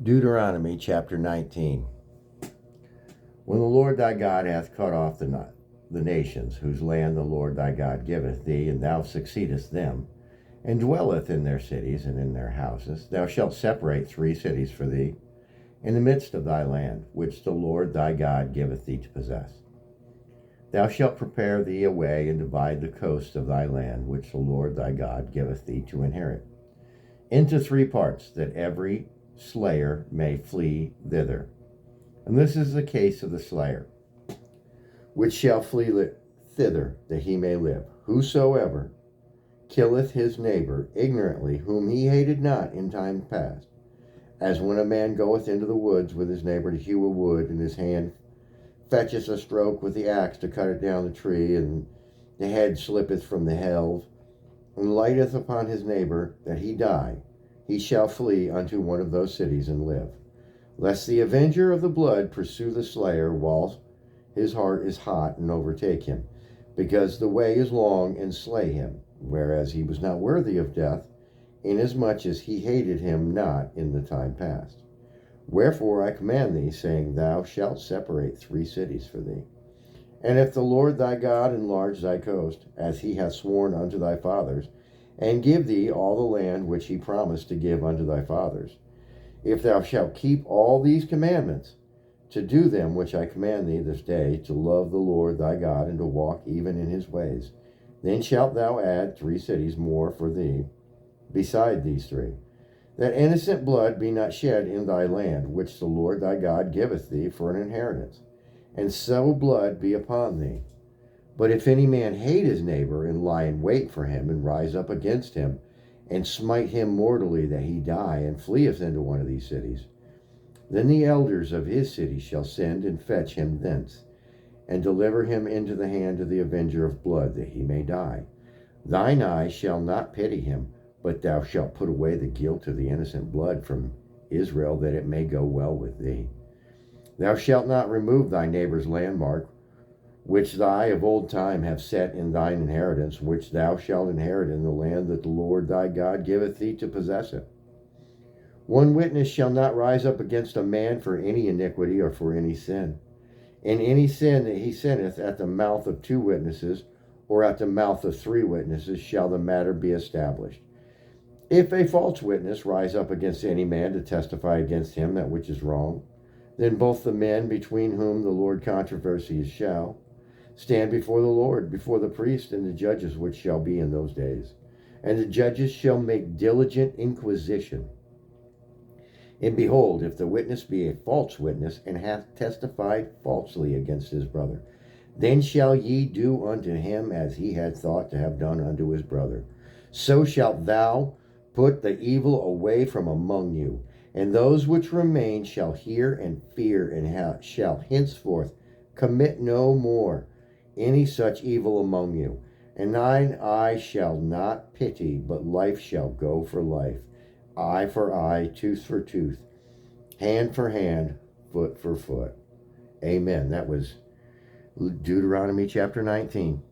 Deuteronomy chapter 19. When the Lord thy God hath cut off the nations, whose land the Lord thy God giveth thee, and thou succeedest them, and dwelleth in their cities and in their houses, thou shalt separate 3 cities for thee in the midst of thy land, which the Lord thy God giveth thee to possess. Thou shalt prepare thee a way, and divide the coast of thy land, which the Lord thy God giveth thee to inherit, into 3 parts, that every slayer may flee thither. And this is the case of the slayer, which shall flee thither, that he may live. Whosoever killeth his neighbor ignorantly, whom he hated not in time past, as when a man goeth into the woods with his neighbor to hew a wood, and his hand fetcheth a stroke with the axe to cut it down the tree, and the head slippeth from the helve, and lighteth upon his neighbor, that he die, he shall flee unto one of those cities and live, lest the avenger of the blood pursue the slayer while his heart is hot, and overtake him, because the way is long, and slay him, whereas he was not worthy of death, inasmuch as he hated him not in the time past. Wherefore I command thee, saying, Thou shalt separate 3 cities for thee. And if the Lord thy God enlarge thy coast, as he hath sworn unto thy fathers, and give thee all the land which he promised to give unto thy fathers, if thou shalt keep all these commandments, to do them which I command thee this day, to love the Lord thy God, and to walk even in his ways, then shalt thou add 3 cities more for thee, beside these 3, that innocent blood be not shed in thy land, which the Lord thy God giveth thee for an inheritance, and so blood be upon thee. But if any man hate his neighbor, and lie in wait for him, and rise up against him, and smite him mortally, that he die, and fleeth into one of these cities, then the elders of his city shall send and fetch him thence, and deliver him into the hand of the avenger of blood, that he may die. Thine eye shall not pity him, but thou shalt put away the guilt of the innocent blood from Israel, that it may go well with thee. Thou shalt not remove thy neighbor's landmark, which I of old time have set in thine inheritance, which thou shalt inherit in the land that the Lord thy God giveth thee to possess it. One witness shall not rise up against a man for any iniquity or for any sin. In any sin that he sinneth, at the mouth of 2 witnesses, or at the mouth of 3 witnesses, shall the matter be established. If a false witness rise up against any man to testify against him that which is wrong, then both the men between whom the Lord controversies shall stand before the Lord, before the priest and the judges which shall be in those days. And the judges shall make diligent inquisition. And behold, if the witness be a false witness, and hath testified falsely against his brother, then shall ye do unto him as he had thought to have done unto his brother. So shalt thou put the evil away from among you, and those which remain shall hear and fear, and shall henceforth commit no more any such evil among you. And thine eye shall not pity, but life shall go for life, eye for eye, tooth for tooth, hand for hand, foot for foot. Amen. That was Deuteronomy chapter 19.